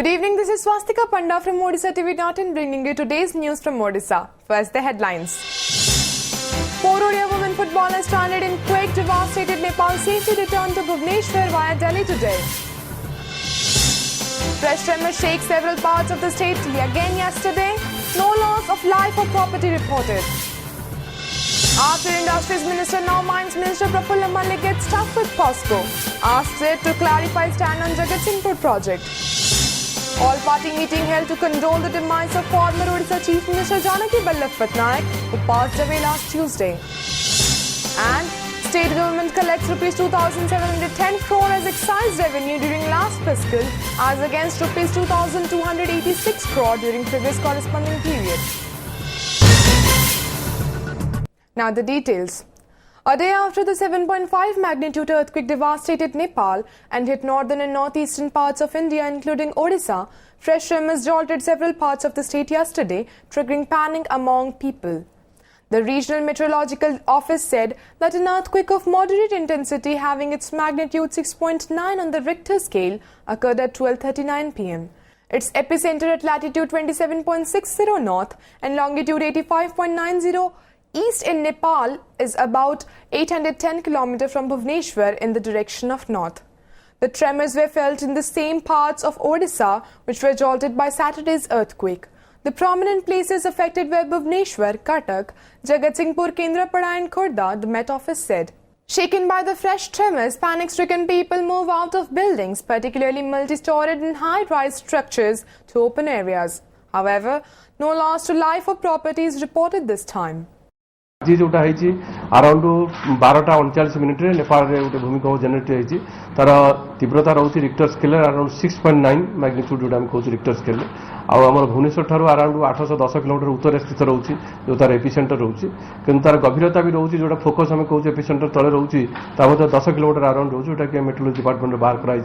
Good evening, this is Swastika Panda from Odisha TV.in bringing you today's news from Odisha. First, the headlines. 4 Odia women footballers stranded in quake devastated Nepal safely returned to Bhubaneswar via Delhi today. Fresh tremor shakes several parts of the state again yesterday. No loss of life or property reported. After Industries Minister now Mines Minister Prafulla Malik gets tough with POSCO. Asks it to clarify stand on Jagatsinghpur project. All-party meeting held to condole the demise of former Odisha Chief Minister Janaki Vallabh Patnaik, who passed away last Tuesday. And state government collects rupees 2,710 crore as excise revenue during last fiscal, as against rupees 2,286 crore during previous corresponding period. Now the details. A day after the 7.5 magnitude earthquake devastated Nepal and hit northern and northeastern parts of India, including Odisha, fresh tremors jolted several parts of the state yesterday, triggering panic among people. The Regional Meteorological Office said that an earthquake of moderate intensity having its magnitude 6.9 on the Richter scale occurred at 12:39 p.m. Its epicenter at latitude 27.60 north and longitude 85.90 east in Nepal is about 810 km from Bhubaneswar in the direction of north. The tremors were felt in the same parts of Odisha which were jolted by Saturday's earthquake. The prominent places affected were Bhubaneswar, Cuttack, Jagatsinghpur, Kendrapada and Khurda, the Met Office said. Shaken by the fresh tremors, panic-stricken people move out of buildings, particularly multi-storied and high-rise structures, to open areas. However, no loss to life or property is reported this time. आज जोटा है around 12:39 minute Nepal रे गोटे भूमिकंप generate होती तार तीव्रता रोचे Richter scale around 6.9 magnitude जोटा कहूँ रिक्टर स्केल आम भुवनेश्वर ठार अराउंड 810 किलोमीटर उत्तर स्थित रोचे जो तार एपिसेंटर रोचे कि तार गभीरता भी रोचे जोटा फोकस आम कहूँ एपिसेंटर तले रोचे 10 किलोमीटर अराउंड रोचे जोटा कि मेट्रोलॉजी डिपार्टमेंट बाहर कराई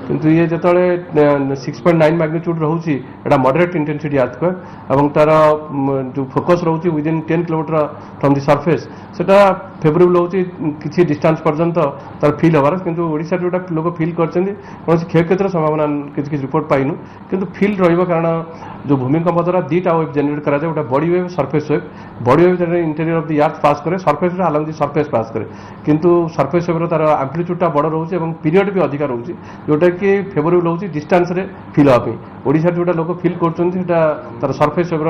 किंतु ये जो 6.9 मैग्नीट्यूड रोचे एटा मॉडरेट इंटेंसिटी अर्थक्वेक और तार जो फोकस रोचे within 10 kilometre from the surface सेटा फेवरेबल होची किसी डिस्टेंस पर्यंत तार फील हबार किंतु ओडिसा जोटा लोक फील करछन्ती कोनसी क्षयक्षतिर संभावना किसी रिपोर्ट पाइनु किंतु फील रहइबो कारण जो भूमिकंप द्वारा दीटा वेव जनरेट करा जाय ओटा body wave surface wave body wave जेने इंटीरियर ऑफ द अर्थ पास करे सरफेस रे अलोंग द सरफेस पास करे किंतु सरफेस वेव तार एम्प्लीट्यूडटा बड़ रहउची एवं पीरियड भी अधिक रहउची जोटा कि फेवरेबल होची डिस्टेंस रे फील होपी ओडिसा जोटा लोक फील करछन्ती सेटा तार सरफेस वेव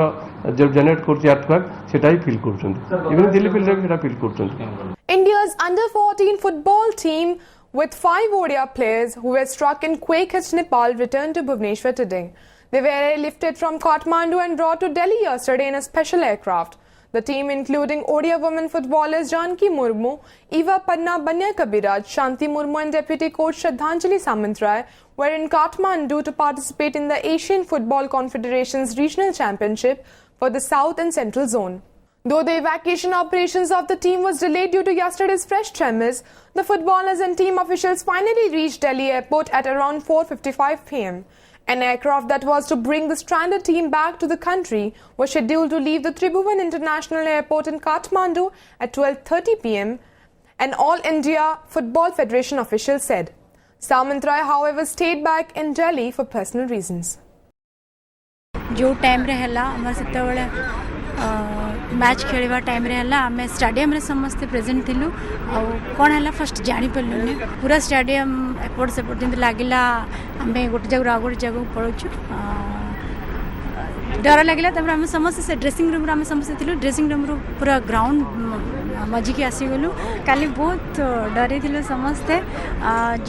जो जनरेट करछि अर्थक्वेक सेटा ही फील करछन्ती इवन दिल्ली फील रे सेटा feel करछन्ती. India's under-14 football team with 5 ODI players who were struck in quake-hit Nepal returned to Bhubaneswar today. They were airlifted from Kathmandu and brought to Delhi yesterday in a special aircraft. The team, including ODI women footballers Janki Murmu, Eva Padna Banya Kabiraj, Shanti Murmu and Deputy Coach Shraddhanjali Samantrai, were in Kathmandu to participate in the Asian Football Confederation's Regional Championship for the South and Central Zone. Though the evacuation operations of the team was delayed due to yesterday's fresh tremors, the footballers and team officials finally reached Delhi airport at around 4:55 p.m. An aircraft that was to bring the stranded team back to the country was scheduled to leave the Tribhuvan International Airport in Kathmandu at 12:30 p.m., an All India Football Federation official said. Samantrai, however, stayed back in Delhi for personal reasons. जो time रे हला हमर सेतबेले match खेलवा time रे हला हमें stadium रे समस्त present थिलु आ कोन हला फर्स्ट जानि पल्लुनी पूरा स्टेडियम एपोर्ट सेपोर्ट दिन लागिला हमें गोटे जगह रागोट जगह पळुछु डर लागला तब हम समस्त से ड्रेसिंग रूम रे हम समस्त थिलु ड्रेसिंग रूम रो पूरा ग्राउंड मजी के आसी गलु काली बहुत डरे थिलु समस्त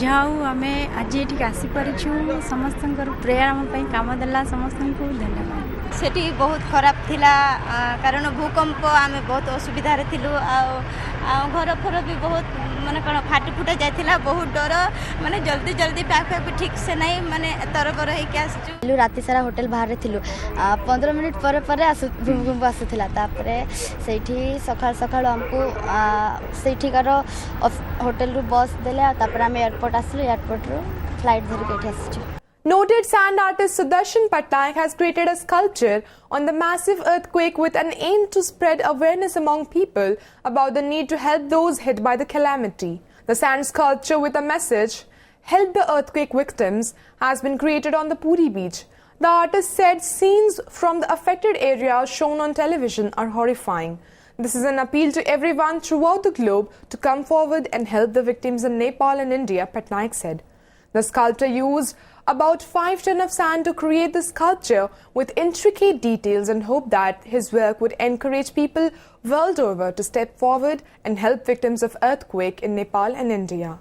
जाऊ हमें आज एठी आसी परिछु समस्तंकर प्रेयर हम पई काम देला समस्तंको धन्यवाद. सेठी बहुत खराब थिला कारण भूकंप आमे बहुत असुविधा रे थिलु आ घर फर भी बहुत माने कोन फाटी फुटा जायथिला बहुत डर माने जल्दी जल्दी पैक भी ठीक से नहीं माने तरबर हे के आसु राति सारा होटल बाहर रे थिलु 15 मिनिट पर भूकंप आसुथिला तापरे सेठी सकाळ सकाळ हमको सेठीकार होटल रु बस देले तापरे हम एयरपोर्ट आसलु एयरपोर्ट रो फ्लाइट धरि के आसु. Noted sand artist Sudarshan Patnaik has created a sculpture on the massive earthquake with an aim to spread awareness among people about the need to help those hit by the calamity. The sand sculpture with a message, help the earthquake victims has been created on the Puri beach. The artist said scenes from the affected area shown on television are horrifying. This is an appeal to everyone throughout the globe to come forward and help the victims in Nepal and India, Patnaik said. The sculptor used about 5 tons of sand to create the sculpture with intricate details and hoped that his work would encourage people world over to step forward and help victims of earthquake in Nepal and India.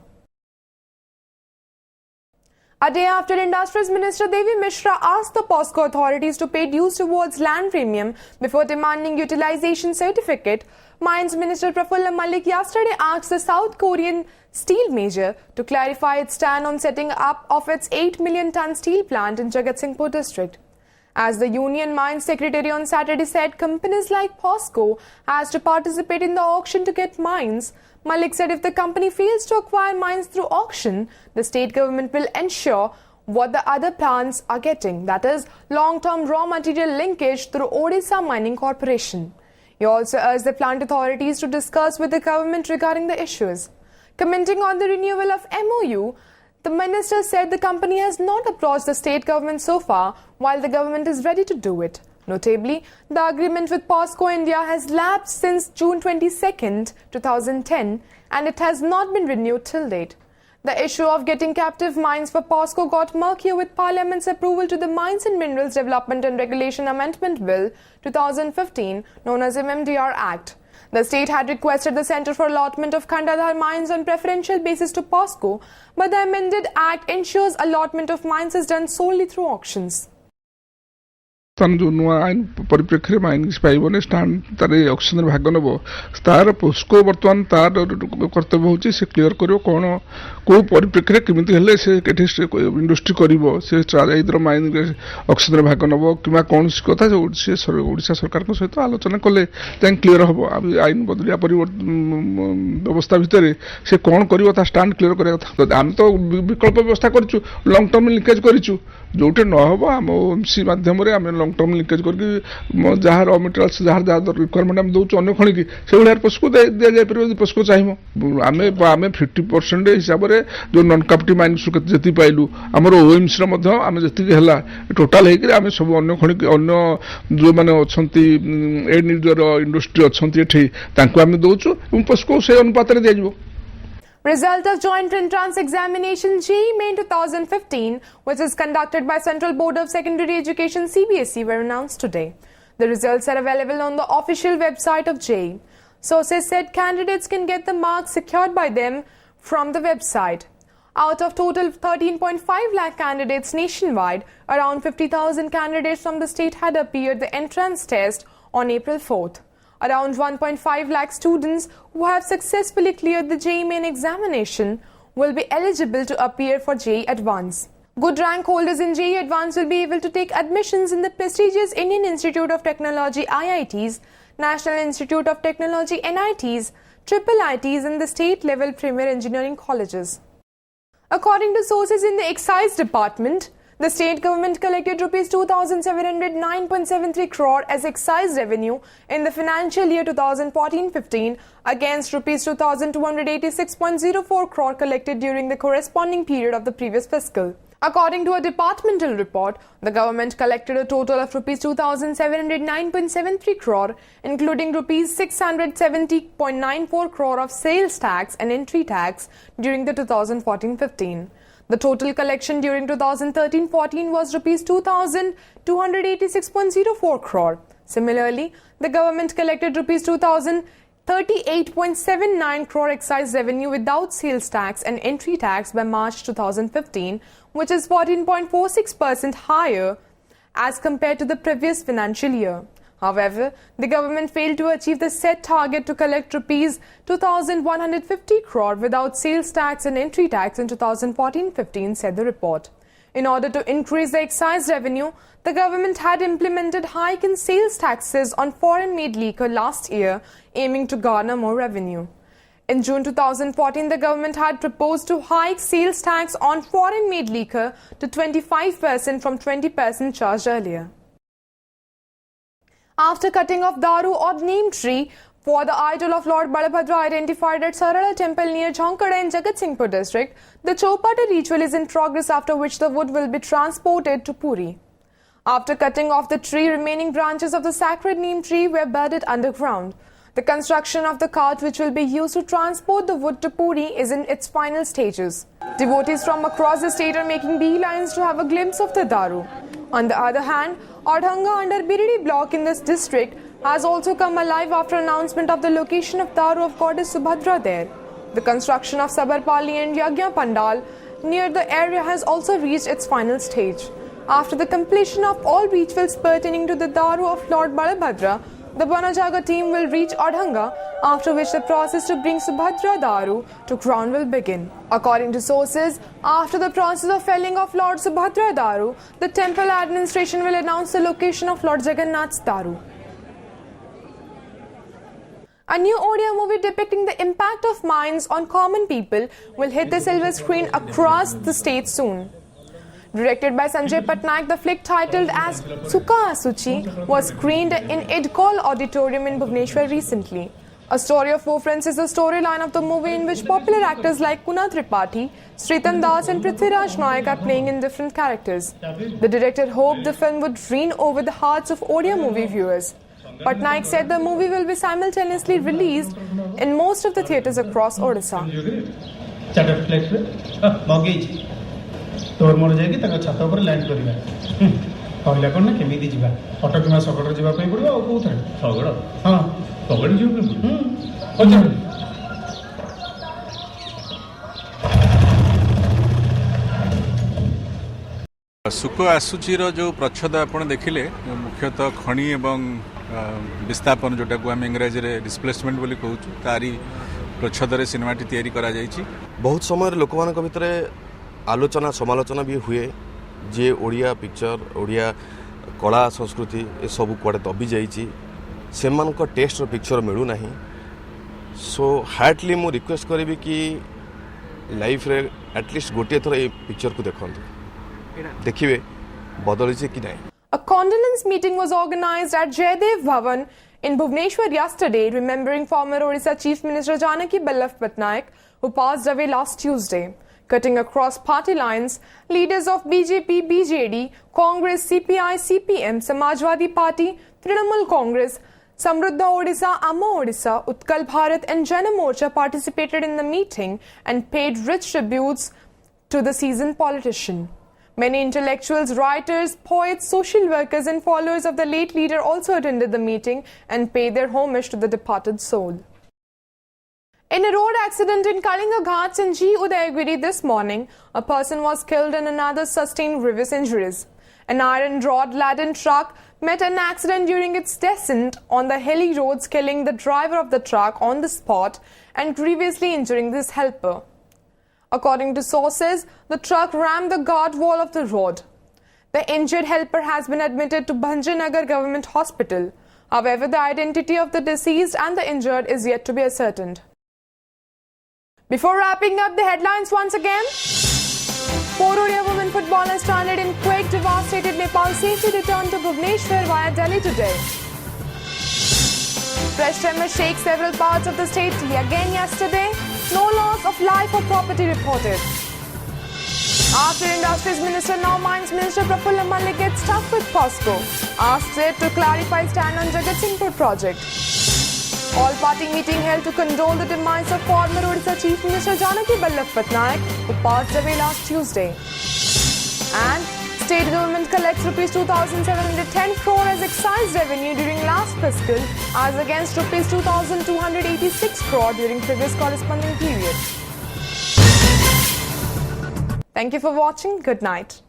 A day after Industries Minister Devi Mishra asked the POSCO authorities to pay dues towards land premium before demanding utilization certificate, Mines Minister Prafulla Malik yesterday asked the South Korean steel major to clarify its stand on setting up of its 8 million ton steel plant in Jagatsinghpur district. As the Union Mines Secretary on Saturday said, companies like POSCO has to participate in the auction to get mines. Malik said if the company fails to acquire mines through auction, the state government will ensure what the other plants are getting, that is, long-term raw material linkage through Odisha Mining Corporation. He also urged the plant authorities to discuss with the government regarding the issues. Commenting on the renewal of MOU, the minister said the company has not approached the state government so far, while the government is ready to do it. Notably, the agreement with POSCO India has lapsed since June 22, 2010, and it has not been renewed till date. The issue of getting captive mines for POSCO got murkier with Parliament's approval to the Mines and Minerals Development and Regulation Amendment Bill 2015, known as MMDR Act. The state had requested the Centre for Allotment of Khandadhar mines on preferential basis to POSCO, but the amended act ensures allotment of mines is done solely through auctions. जो नुआ आईन परिप्रेक्षी mine पाइबने स्टाण तार auction भाग नब तार POCSO बर्तमान तार कर्तव्य होची से क्लियर करियो कोन को परिप्रेक्षी केमिति हेले से केठी इंडस्ट्री करिवो से इधर माइन ऑक्शन भाग नब किमा कोन कथा से ओडिशा सरकार को सहित आलोचना कले तां क्लियर हबो आईन बदलिया परिवर्तन व्यवस्था भितर से कोन करिवो ता स्टांड क्लियर करे कथा हम तो विकल्प व्यवस्था करछु लॉन्ग टर्म लिंकेज करछु जोटे न हबो हम एमसी माध्यम रे हम लॉन्ग टर्म लिंकेज करके जहाँ रॉ मटेरियल्स जहाँ जहाँ रिक्वायरमेंट आम दौर अन्य खणी की से भाई पोस्को दि जापर पोस्को चाहिए आम 50% हिसाब से जो नॉन कैपिटिव माइन्स जी पाइलु आमर ओएमसी आम जी है टोटाल होकर सब अन्य खणी अन्य जो मैंने अच्छा एड निजर इंडस्ट्री अच्छा आम दौचु पोस्को से अनुपात दिज्व Result of Joint Entrance Examination JEE Main 2015, which is conducted by Central Board of Secondary Education CBSE, were announced today. The results are available on the official website of JEE. Sources said candidates can get the marks secured by them from the website. Out of total 13.5 lakh candidates nationwide, around 50,000 candidates from the state had appeared the entrance test on April 4th. Around 1.5 lakh students who have successfully cleared the JEE Main examination will be eligible to appear for JEE Advance. Good rank holders in JEE Advance will be able to take admissions in the prestigious Indian Institute of Technology IITs, National Institute of Technology NITs, Triple ITs and the state-level premier engineering colleges. According to sources in the Excise Department, the state government collected Rs 2,709.73 crore as excise revenue in the financial year 2014-15 against Rs 2,286.04 crore collected during the corresponding period of the previous fiscal. According to a departmental report, the government collected a total of Rs 2,709.73 crore, including Rs 670.94 crore of sales tax and entry tax during the 2014-15. The total collection during 2013-14 was Rs 2,286.04 crore. Similarly, the government collected Rs 2,038.79 crore excise revenue without sales tax and entry tax by March 2015, which is 14.46% higher as compared to the previous financial year. However, the government failed to achieve the set target to collect Rs 2,150 crore without sales tax and entry tax in 2014-15, said the report. In order to increase the excise revenue, the government had implemented hike in sales taxes on foreign-made liquor last year, aiming to garner more revenue. In June 2014, the government had proposed to hike sales tax on foreign-made liquor to 25% from 20% charged earlier. After cutting off Daru or neem tree For the idol of Lord Balabhadra identified at Sarala Temple near Jhankada in Jagatsinghpur district, the Chopata ritual is in progress, after which the wood will be transported to Puri. After cutting off the tree, remaining branches of the sacred neem tree were buried underground. The construction of the cart which will be used to transport the wood to Puri is in its final stages. Devotees from across the state are making beelines to have a glimpse of the Daru. On the other hand, Adhanga under Biridi block in this district has also come alive after announcement of the location of Daru of goddess Subhadra there. The construction of Sabarpali and Yagya Pandal near the area has also reached its final stage. After the completion of all rituals pertaining to the Daru of Lord Balabhadra, the Banajaga team will reach Adhanga, after which the process to bring Subhadra Daru to ground will begin. According to sources, after the process of felling of Lord Subhadra Daru, the temple administration will announce the location of Lord Jagannath's Daru. A new Odia movie depicting the impact of mines on common people will hit the silver screen across the state soon. Directed by Sanjay Patnaik, the flick titled as Sukha Asuchi was screened in Idcol Auditorium in Bhubaneswar recently. A story of four friends is the storyline of the movie, in which popular actors like Kuna Tripathi, Sritam Das and Prithviraj Nayak are playing in different characters. The director hoped the film would reign over the hearts of Odia movie viewers. Patnaik said the movie will be simultaneously released in most of the theatres across Odisha. तोर मोर जाएगी तक छत ऊपर land करिया कहला कोन ना केमिति जीवा ऑटो किमा सगड़ जीवा पई पड़ो आ कोथरे सगड़ हां सगड़ जीवा पई सुख आसूची जो प्रच्छद आपण देखिले मुख्यतः खनि एवं विस्थापन जोटा को आम इंग्राजी रे डिस्प्लेसमेंट बोली कहूँ तारी प्रच्छद रे सिनेमाटी तैयारी करा जायछि। बहुत समय लोक मान भितर आलोचना समालोचना भी हुए जे ओडिया पिक्चर ओडिया कला संस्कृति ए सब कुआडे दबी जाइछि सेमानक टेस्ट रो पिक्चर मिलू नाही। सो हार्टली मु रिक्वेस्ट करिवि कि लाइफ रे एटलीस्ट गोटे थर ए पिक्चर को देखंतु देखिबे बदलिछि कि नाही। A condolence meeting was organized at Jaydev Bhavan in Bhubaneswar yesterday, remembering former Odisha Chief Minister Janaki Ballabh Patnaik, who passed away last Tuesday. Cutting across party lines, leaders of BJP, BJD, Congress, CPI, CPM, Samajwadi Party, Trinamool Congress, Samruddha Odisha, Amma Odisha, Utkal Bharat and Jana Morcha participated in the meeting and paid rich tributes to the seasoned politician. Many intellectuals, writers, poets, social workers and followers of the late leader also attended the meeting and paid their homage to the departed soul. In a road accident in Kalinga Ghats in G. Udayagiri this morning, a person was killed and another sustained grievous injuries. An iron rod-laden truck met an accident during its descent on the hilly roads, killing the driver of the truck on the spot and grievously injuring his helper. According to sources, the truck rammed the guard wall of the road. The injured helper has been admitted to Bhanjanagar Government Hospital. However, the identity of the deceased and the injured is yet to be ascertained. Before wrapping up the headlines once again, 4 Odia women footballers stranded in quake-devastated Nepal safely returned to Bhubaneswar via Delhi today. Fresh tremors shake several parts of the state again yesterday. No loss of life or property reported. After Industries Minister, now Mines Minister Prafulla Malik gets tough with POSCO. Asked it to clarify stand on Jagatsinghpur project. All-party meeting held to condole the demise of former Odisha Chief Minister Janaki Ballabh Patnaik, who passed away last Tuesday. And state government collects rupees 2,710 crore as excise revenue during last fiscal, as against rupees 2,286 crore during previous corresponding period. Thank you for watching. Good night.